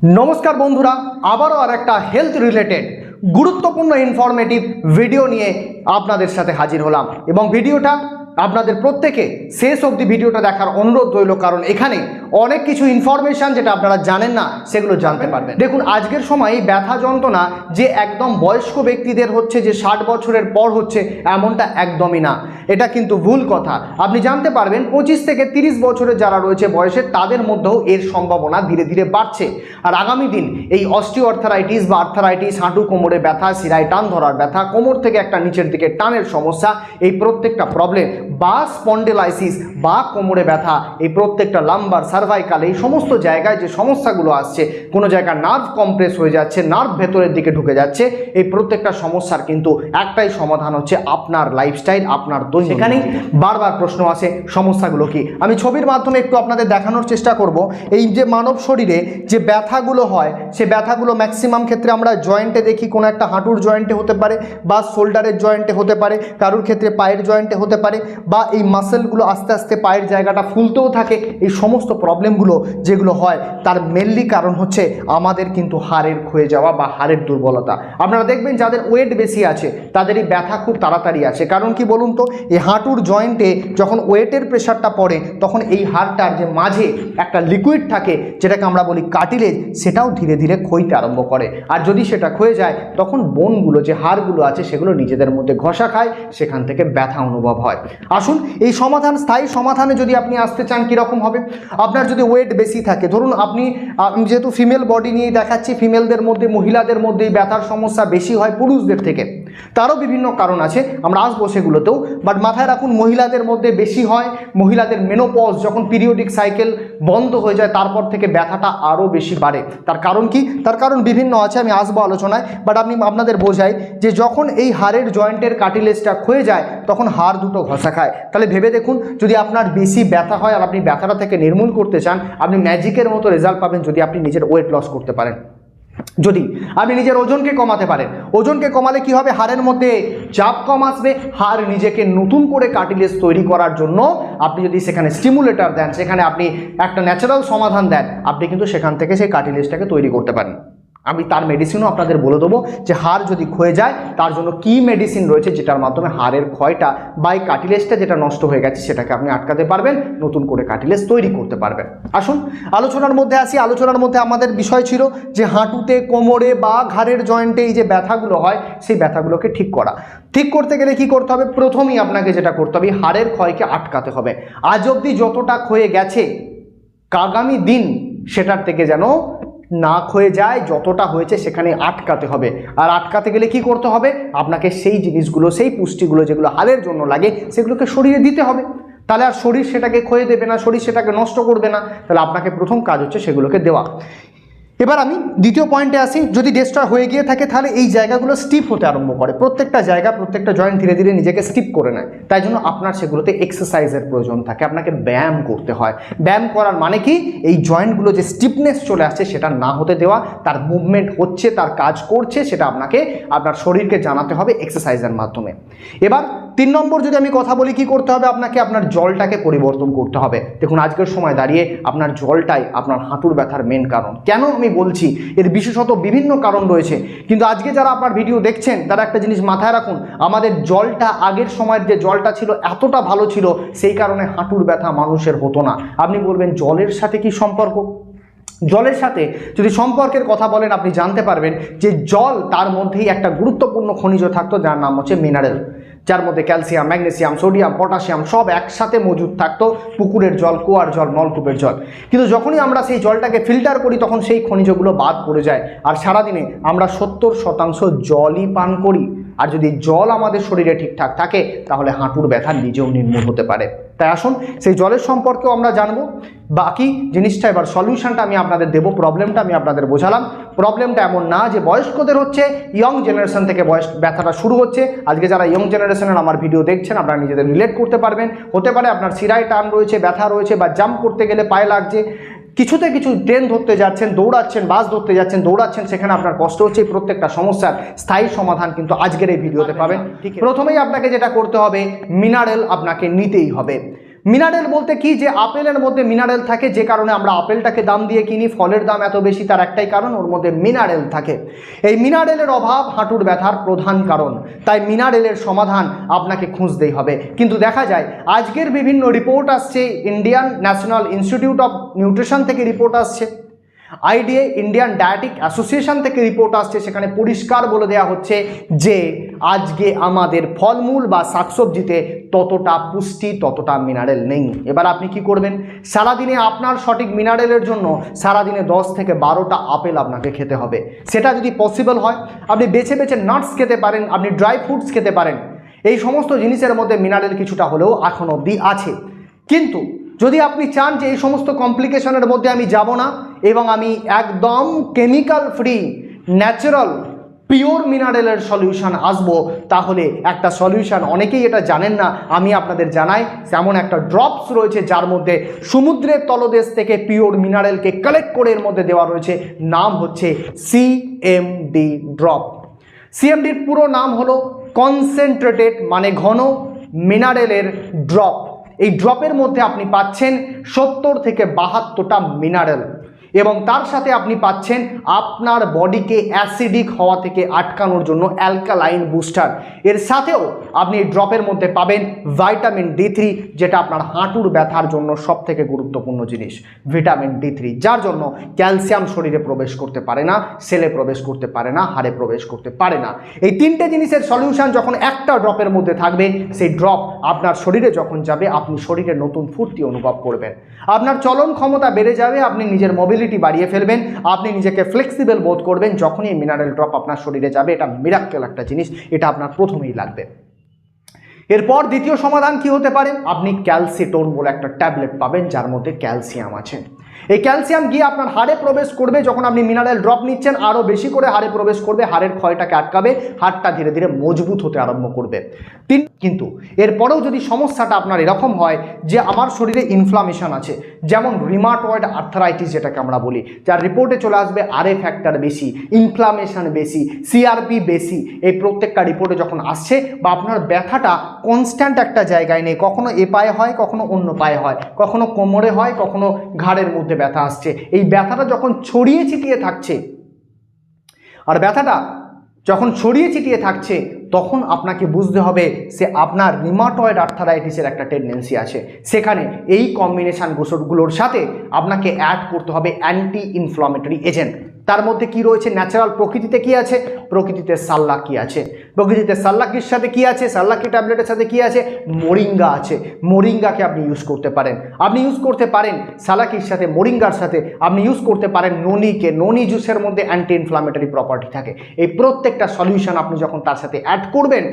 नमस्कार बंधुरा आबारो और एक हेल्थ रिलेटेड गुरुत्वपूर्ण इनफरमेटिव भिडियो निये आपनादेर साथे हाजिर हलाम एबं भिडियोटा আপনাদের প্রত্যেকে শেষ অবধি ভিডিওটা দেখার অনুরোধ রইল, কারণ এখানে অনেক কিছু ইনফরমেশন যেটা আপনারা জানেন না সেগুলো জানতে পারবেন। দেখুন, আজকের সময় ব্যথা যন্ত্রণা যে একদম বয়স্ক ব্যক্তিদের হচ্ছে, যে 60 বছরের পর হচ্ছে, এমনটা একদমই না। এটা কিন্তু ভুল কথা। আপনি জানতে পারবেন 25 থেকে 30 বছরের যারা রয়েছে বয়সে, তাদের মধ্যেও এর সম্ভাবনা ধীরে ধীরে বাড়ছে। আর আগামী দিন এই অস্টিওআর্থারাইটিস বা আর্থারাইটিস, হাঁটু কোমরে ব্যথা, শিরায় টান ধরার ব্যথা, কোমর থেকে একটা নিচের দিকে টানের সমস্যা, এই প্রত্যেকটা প্রবলেম বা স্পন্ডিলাইসিস বা কোমরে ব্যথা, এই প্রত্যেকটা লাম্বার, সার্ভাইকাল, এই সমস্ত জায়গায় যে সমস্যাগুলো আসছে, কোনো জায়গায় নার্ভ কম্প্রেস হয়ে যাচ্ছে, নার্ভ ভেতরের দিকে ঢুকে যাচ্ছে, এই প্রত্যেকটা সমস্যার কিন্তু একটাই সমাধান হচ্ছে আপনার লাইফস্টাইল, আপনার দৈনন্দিন। সেখানেই বারবার প্রশ্ন আসে সমস্যাগুলো কি। আমি ছবির মাধ্যমে একটু আপনাদের দেখানোর চেষ্টা করব। এই যে মানব শরীরে যে ব্যথাগুলো হয়, সে ব্যথাগুলো ম্যাক্সিমাম ক্ষেত্রে আমরা জয়েন্টে দেখি। কোনো একটা হাঁটুর জয়েন্টে হতে পারে, বা শোল্ডারের জয়েন্টে হতে পারে, কারোর ক্ষেত্রে পায়ের জয়েন্টে হতে পারে, বা এই মাসেলগুলো আস্তে আস্তে পায়ের জায়গাটা ফুলতেও থাকে। এই সমস্ত প্রবলেমগুলো যেগুলো হয়, তার মেনলি কারণ হচ্ছে আমাদের কিন্তু হাড়ের ক্ষয়ে যাওয়া বা হাড়ের দুর্বলতা। আপনারা দেখবেন যাদের ওয়েট বেশি আছে তাদের এই ব্যথা খুব তাড়াতাড়ি আছে। কারণ কি বলুন তো, এই হাঁটুর জয়েন্টে যখন ওয়েটের প্রেশারটা পড়ে, তখন এই হাড়টার যে মাঝে একটা লিকুইড থাকে, যেটাকে আমরা বলি কার্টিলেজ, সেটাও ধীরে ধীরে ক্ষয়তে আরম্ভ করে। আর যদি সেটা ক্ষয়ে যায়, তখন বোনগুলো, যে হাড়গুলো আছে, সেগুলো নিজেদের মধ্যে ঘষা খায়, সেখান থেকে ব্যথা অনুভব হয়। আসুন, এই সমাধান, স্থায়ী সমাধানে যদি আপনি আসতে চান, কীরকম হবে? আপনার যদি ওয়েট বেশি থাকে, ধরুন আপনি, যেহেতু ফিমেল বডি নিয়ে দেখাচ্ছি, ফিমেলদের মধ্যে, মহিলাদের মধ্যে এই ব্যথার সমস্যা বেশি হয় পুরুষদের থেকে। তারও বিভিন্ন কারণ আছে, আমরা আসবো সেগুলোতেও। বাট মাথায় রাখুন, মহিলাদের মধ্যে বেশি হয়। মহিলাদের মেনোপজ, যখন পিরিয়ডিক সাইকেল বন্ধ হয়ে যায়, তারপর থেকে ব্যথাটা আরও বেশি বাড়ে। তার কারণ কি? তার কারণ বিভিন্ন আছে, আমি আসবো আলোচনায়। বাট আপনাদের বোঝাই যে যখন এই হাড়ের জয়েন্টের কার্টিলেজটা ক্ষয়ে যায়, তখন হাড় দুটো ঘষা খায়। তাহলে ভেবে দেখুন, যদি আপনার বেশি ব্যথা হয় আর আপনি ব্যথাটা থেকে নির্মূল করতে চান, আপনি ম্যাজিকের মতো রেজাল্ট পাবেন যদি আপনি নিজের ওয়েট লস করতে পারেন, যদি আপনি নিজের ওজনকে কমাতে পারেন। ওজনকে কমালে কি হবে? হাড়ের মধ্যে চাপ কম আসবে। হাড় নিজেকে নতুন করে কার্টিলেজ তৈরি করার জন্য আপনি যদি সেখানে স্টিমুলেটর দেন, সেখানে আপনি একটা ন্যাচারাল সমাধান দেন, আপনি কিন্তু সেখান থেকে সেই কার্টিলেজটাকে তৈরি করতে পারেন। আমি তার মেডিসিনও আপনাদের বলে দেবো, যে হাড় যদি ক্ষয়ে যায় তার জন্য কি মেডিসিন রয়েছে, যেটার মাধ্যমে হাড়ের ক্ষয়টা বা এই কার্টিলেজটা যেটা নষ্ট হয়ে গেছে সেটাকে আপনি আটকাতে পারবেন, নতুন করে কার্টিলেজ তৈরি করতে পারবেন। আসুন আলোচনার মধ্যে আসি। আলোচনার মধ্যে আমাদের বিষয় ছিল যে হাঁটুতে, কোমরে বা ঘাড়ের জয়েন্টে এই যে ব্যথাগুলো হয়, সেই ব্যথাগুলোকে ঠিক করা। ঠিক করতে গেলে কি করতে হবে? প্রথমেই আপনাকে যেটা করতে হবে, হাড়ের ক্ষয়কে আটকাতে হবে। আজ অবধি যতটা ক্ষয়ে গেছে, আগামী দিন সেটার থেকে যেন না ক্ষয়ে যায়, যতটা হয়েছে সেখানে আটকাতে হবে। আর আটকাতে গেলে কি করতে হবে? আপনাকে সেই জিনিসগুলো, সেই পুষ্টিগুলো যেগুলো হাড়ের জন্য লাগে, সেগুলোকে শরীরে দিতে হবে। তাহলে আর শরীর সেটাকে ক্ষয়ে দেবে না, শরীর সেটাকে নষ্ট করবে না। তাহলে আপনাকে প্রথম কাজ হচ্ছে সেগুলোকে দেওয়া। এবার আমি দ্বিতীয় পয়েন্টে আসি। যদি ডিস্ট্রয় হয়ে গিয়ে থাকে, তাহলে এই জায়গাগুলো স্টিফ হতে আরম্ভ করে। প্রত্যেকটা জায়গা, প্রত্যেকটা জয়েন্ট ধীরে ধীরে নিজেকে স্টিফ করে নেয়। তাই জন্য আপনার সেগুলোতে এক্সারসাইজের প্রয়োজন থাকে, আপনাকে ব্যায়াম করতে হয়। ব্যায়াম করার মানে কি? এই জয়েন্টগুলো যে স্টিফনেস চলে আসছে সেটা না হতে দেওয়া, তার মুভমেন্ট হচ্ছে, তার কাজ করছে, সেটা আপনাকে আপনার শরীরকে জানাতে হবে এক্সারসাইজের মাধ্যমে। এবার 3 নম্বর যদি আমি কথা বলি, কি করতে হবে? আপনাকে আপনার জলটাকে পরিবর্তন করতে হবে। দেখুন, আজকের সময় দাঁড়িয়ে আপনার জলটাই আপনার হাঁটুর ব্যথার মেন কারণ। কেন আমি বলছি? এর বিশেষত বিভিন্ন কারণ রয়েছে, কিন্তু আজকে যারা আপনার ভিডিও দেখছেন তারা একটা জিনিস মাথায় রাখুন, আমাদের জলটা, আগের সময়ের যে জলটা ছিল এতটা ভালো ছিল, সেই কারণে হাঁটুর ব্যথা মানুষের হতো না। আপনি বলবেন জলের সাথে কি সম্পর্ক? জলের সাথে যদি সম্পর্কের কথা বলেন, আপনি জানতে পারবেন যে জল, তার মধ্যেই একটা গুরুত্বপূর্ণ খনিজ থাকতো, যার নাম হচ্ছে মিনারেল, যার মধ্যে ক্যালসিয়াম, ম্যাগনেসিয়াম, সোডিয়াম, পটাশিয়াম সব একসাথে মজুদ থাকতো। পুকুরের জল, কুয়ার জল, নলকূপের জল। কিন্তু যখনই আমরা সেই জলটাকে ফিল্টার করি, তখন সেই খনিজগুলো বাদ পড়ে যায়। আর সারাদিনে আমরা 70% জলই পান করি। আর যদি জল আমাদের শরীরে ঠিকঠাক থাকে, তাহলে হাঁটুর ব্যথা নিজেও নির্মূল হতে পারে। তাই আসুন সেই জলের সম্পর্কেও আমরা জানবো। বাকি জিনিসটা, এবার সলিউশনটা আমি আপনাদের দেবো। প্রবলেমটা আমি আপনাদের বোঝালাম। প্রবলেমটা এমন না যে বয়স্কদের হচ্ছে, ইয়ং জেনারেশন থেকে ব্যথাটা শুরু হচ্ছে। আজকে যারা ইয়ং জেনারেশনের আমার ভিডিও দেখছেন, আপনারা নিজেদের রিলেট করতে পারবেন। হতে পারে আপনার শিরায় টান রয়েছে, ব্যথা রয়েছে, বা জাম্প করতে গেলে পায়ে লাগছে, কিছুতে কিছু ট্রেন ধরতে যাচ্ছেন, দৌড়াচ্ছেন, বাস ধরতে যাচ্ছেন, দৌড়াচ্ছেন, সেখানে আপনার কষ্ট হচ্ছে। এই প্রত্যেকটা সমস্যার স্থায়ী সমাধান কিন্তু আজকের এই ভিডিওতে পাবেন। প্রথমেই আপনাকে যেটা করতে হবে, মিনারেল আপনাকে নিতেই হবে। মিনারেল বলতে কি, যে আপেলের মধ্যে মিনারেল থাকে, যে কারণে আমরা আপেলটাকে দাম দিয়ে কিনি, ফলের দাম এত বেশি, তার একটাই কারণ ওর মধ্যে মিনারেল থাকে। এই মিনারেলের অভাব হাঁটুর ব্যথার প্রধান কারণ, তাই মিনারেলের সমাধান আপনাকে খুঁজতেই হবে। কিন্তু দেখা যায় আজকের বিভিন্ন রিপোর্ট আসছে, Indian national institute of nutrition থেকে রিপোর্ট আসছে, আইডিএ ইন্ডিয়ান ডায়েটিক অ্যাসোসিয়েশন থেকে রিপোর্ট আসছে, সেখানে পরিষ্কার বলে দেওয়া হচ্ছে যে আজকে আমাদের ফলমূল বা শাকসবজিতে ততটা পুষ্টি, ততটা মিনারেল নেই। এবার আপনি কি করবেন? সারাদিনে আপনার সঠিক মিনারেলের জন্য সারাদিনে 10 থেকে 12টা আপেল আপনাকে খেতে হবে। সেটা যদি পসিবল হয় আপনি বেছে বেছে নাটস খেতে পারেন, আপনি ড্রাই ফ্রুটস খেতে পারেন। এই সমস্ত জিনিসের মধ্যে মিনারেল কিছুটা হলেও এখন অবধি আছে। কিন্তু যদি আপনি চান যে এই সমস্ত কমপ্লিকেশনের মধ্যে আমি যাব না এবং আমি একদম কেমিক্যাল ফ্রি, ন্যাচারাল, পিওর মিনারেলের সলিউশন আসবো, তাহলে একটা সলিউশন, অনেকেই এটা জানেন না, আমি আপনাদের জানাই, এমন একটা ড্রপস রয়েছে যার মধ্যে সমুদ্রের তলদেশ থেকে পিওর মিনারেলকে কালেক্ট করে এর মধ্যে দেওয়া রয়েছে, নাম হচ্ছে সিএমডি ড্রপ। সিএমডির পুরো নাম হলো কনসেন্ট্রেটেড, মানে ঘন মিনারেলের ড্রপ। এই ড্রপের মধ্যে আপনি পাচ্ছেন 70 থেকে 72টা মিনারেল, এবং তার সাথে আপনি পাচ্ছেন আপনার বডিকে অ্যাসিডিক হওয়া থেকে আটকানোর জন্য অ্যালকালাইন বুস্টার। এর সাথেও আপনি এই ড্রপের মধ্যে পাবেন ভিটামিন D3, যেটা আপনার হাঁটুর ব্যথার জন্য সবথেকে গুরুত্বপূর্ণ জিনিস, ভিটামিন D3, যার জন্য ক্যালসিয়াম শরীরে প্রবেশ করতে পারে না, সেলে প্রবেশ করতে পারে না, হাড়ে প্রবেশ করতে পারে না। এই তিনটে জিনিসের সলিউশন যখন একটা ড্রপের মধ্যে থাকবে, সেই ড্রপ আপনার শরীরে যখন যাবে, আপনি শরীরে নতুন ফুর্তি অনুভব করবেন, আপনার চলন ক্ষমতা বেড়ে যাবে, আপনি নিজের মোবিলিটি বাড়িয়ে ফেলবেন, আপনি নিজেকে ফ্লেক্সিবল বোধ করবেন যখনই এই মিনারেল ড্রপ আপনার শরীরে যাবে। এটা মিরাক্কেল একটা জিনিস, এটা আপনার প্রথমেই লাগবে। এরপর দ্বিতীয় সমাধান কি হতে পারে? আপনি ক্যালসিটোন বলে একটা ট্যাবলেট পাবেন যার মধ্যে ক্যালসিয়াম আছে। এই ক্যালসিয়াম গিয়ে আপনার হাড়ে প্রবেশ করবে, যখন আপনি মিনারেল ড্রপ নিচ্ছেন আরও বেশি করে হাড়ে প্রবেশ করবে, হাড়ের ক্ষয়টাকে আটকাবে, হাড়টা ধীরে ধীরে মজবুত হতে আরম্ভ করবে। কিন্তু এরপরেও যদি সমস্যাটা আপনার এরকম হয় যে আমার শরীরে ইনফ্লামেশন আছে, যেমন রিমাটয়েড আর্থারাইটিস যেটাকে আমরা বলি, যার রিপোর্টে চলে আসবে RA ফ্যাক্টর বেশি, ইনফ্লামেশন বেশি, CRP বেশি, এই প্রত্যেকটা রিপোর্টে যখন আসছে, বা আপনার ব্যথাটা কনস্ট্যান্ট একটা জায়গায় নেই, কখনো এ পায়ে হয়, কখনো অন্য পায়ে হয়, কখনো কোমরে হয়, কখনো ঘাড়ের মধ্যে ব্যথা আসছে, এই ব্যথাটা যখন ছড়িয়ে ছিটিয়ে থাকছে, আর ব্যথাটা যখন ছড়িয়ে ছিটিয়ে থাকছে, তখন আপনাকে বুঝতে হবে সে আপনার রিমাটয়েড আর্থারাইটিসের একটা টেন্ডেন্সি আছে। সেখানে এই কম্বিনেশানগুলোর সাথে আপনাকে অ্যাড করতে হবে অ্যান্টি ইনফ্লামেটরি এজেন্ট। তার মধ্যে কি রয়েছে? ন্যাচারাল, প্রকৃতিতে কি আছে? প্রকৃতিতে সাল্লাকি আছে। প্রকৃতিতে সাল্লাকির সাথে কি আছে? সাল্লাকি ট্যাবলেটের সাথে কি আছে? মোরিঙ্গা আছে। মোরিঙ্গাকে আপনি ইউজ করতে পারেন। আপনি ইউজ করতে পারেন সাল্লাকির সাথে, মোরিঙ্গার সাথে আপনি ইউজ করতে পারেন ননিকে। ননি জুসের মধ্যে অ্যান্টি ইনফ্লামেটরি প্রপার্টি থাকে। এই প্রত্যেকটা সলিউশন আপনি যখন তার সাথে অ্যাড করবেন,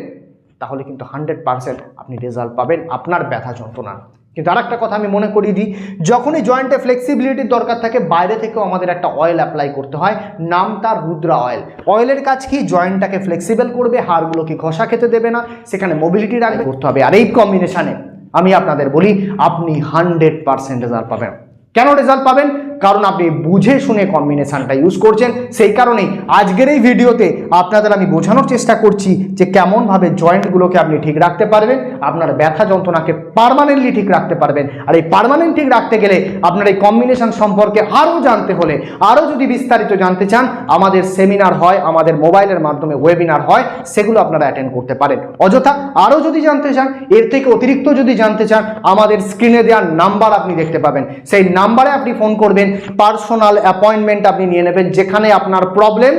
তাহলে কিন্তু 100% আপনি রেজাল্ট পাবেন আপনার ব্যথা যন্ত্রণা। কিন্তু আর একটা কথা আমি মনে করিয়ে দিই, যখনই জয়েন্টে ফ্লেক্সিবিলিটির দরকার থাকে, বাইরে থেকেও আমাদের একটা অয়েল অ্যাপ্লাই করতে হয়, নাম তার রুদ্রা অয়েল। অয়েলের কাজ কি? জয়েন্টটাকে ফ্লেক্সিবল করবে, হাড়গুলোকে ঘষা খেতে দেবে না, সেখানে মোবিলিটি রাখবে করতে হবে। আর এই কম্বিনেশানে আমি আপনাদের বলি, আপনি 100% রেজাল্ট পাবেন। কেন রেজাল্ট পাবেন? কারণ আপনি বুঝে শুনে কম্বিনেশানটা ইউজ করছেন। সেই কারণেই আজকের এই ভিডিওতে আপনাদের আমি বোঝানোর চেষ্টা করছি যে কেমনভাবে জয়েন্টগুলোকে আপনি ঠিক রাখতে পারবেন, আপনার ব্যথা যন্ত্রণাকে পার্মানেন্টলি ঠিক রাখতে পারবেন। আর এই পার্মানেন্ট ঠিক রাখতে গেলে আপনার এই কম্বিনেশান সম্পর্কে আরও জানতে হলে, আরও যদি বিস্তারিত জানতে চান, আমাদের সেমিনার হয়, আমাদের মোবাইলের মাধ্যমে ওয়েবিনার হয়, সেগুলো আপনারা অ্যাটেন্ড করতে পারেন। অযথা আরও যদি জানতে চান, এর থেকে অতিরিক্ত যদি জানতে চান, আমাদের স্ক্রিনে দেওয়ার নাম্বার আপনি দেখতে পাবেন, সেই নাম্বারে আপনি ফোন করবেন, পার্সোনাল অ্যাপয়েন্টমেন্ট আপনি নিয়ে নেবেন। যেখানে আপনার প্রবলেম,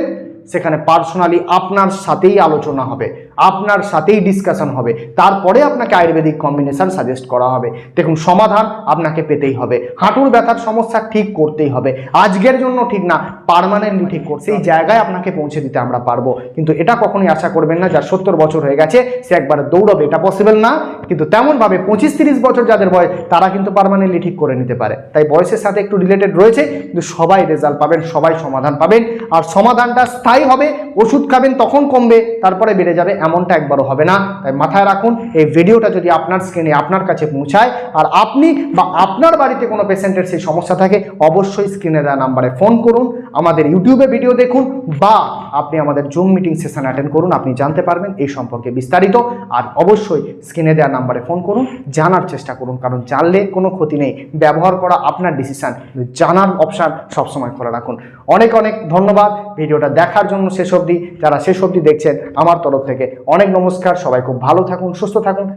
সেখানে পার্সোনালি আপনার সাথেই আলোচনা হবে, আপনার সাথেই ডিসকাশন হবে, তারপরে আপনাকে আয়ুর্বেদিক কম্বিনেশন সাজেস্ট করা হবে। দেখুন, সমাধান আপনাকে পেতেই হবে। হাঁটুর ব্যথার সমস্যা ঠিক করতেই হবে, আজকের জন্য ঠিক না, পার্মানেন্টলি ঠিক করতে, সেই জায়গায় আপনাকে পৌঁছে দিতে আমরা পারবো। কিন্তু এটা কখনোই আশা করবেন না যার 70 বছর হয়ে গেছে সে একবারে দৌড়বে, এটা পসিবল না। কিন্তু তেমনভাবে 25-30 বছর যাদের বয়স, তারা কিন্তু পার্মানেন্টলি ঠিক করে নিতে পারে। তাই বয়সের সাথে একটু রিলেটেড রয়েছে, কিন্তু সবাই রেজাল্ট পাবেন, সবাই সমাধান পাবেন। আর সমাধানটা স্থায়ী হবে, ওষুধ খাবেন তখন কমবে, তারপরে বেড়ে যাবে, এমনটা একবারও হবে না। তাই মাথায় রাখুন, এই ভিডিওটা যদি আপনার স্ক্রিনে আপনার কাছে পৌঁছায়, আর আপনি বা আপনার বাড়িতে কোনো পেশেন্টের সেই সমস্যা থাকে, অবশ্যই স্ক্রিনে দেওয়া নাম্বারে ফোন করুন, আমাদের ইউটিউবে ভিডিও দেখুন, বা আপনি আমাদের জুম মিটিং সেশন অ্যাটেন্ড করুন, আপনি জানতে পারবেন এই সম্পর্কে বিস্তারিত। আর অবশ্যই স্ক্রিনে দেওয়া নাম্বারে ফোন করুন, জানার চেষ্টা করুন, কারণ জানলে কোনো ক্ষতি নেই, ব্যবহার করা আপনার ডিসিশন, জানার অপশান সবসময় খোলা রাখুন। অনেক অনেক ধন্যবাদ ভিডিওটা দেখার জন্য শেষ অবধি। যারা শেষ অবধি দেখছেন আমার তরফ থেকে অনেক নমস্কার। সবাই খুব ভালো থাকুন, সুস্থ থাকুন।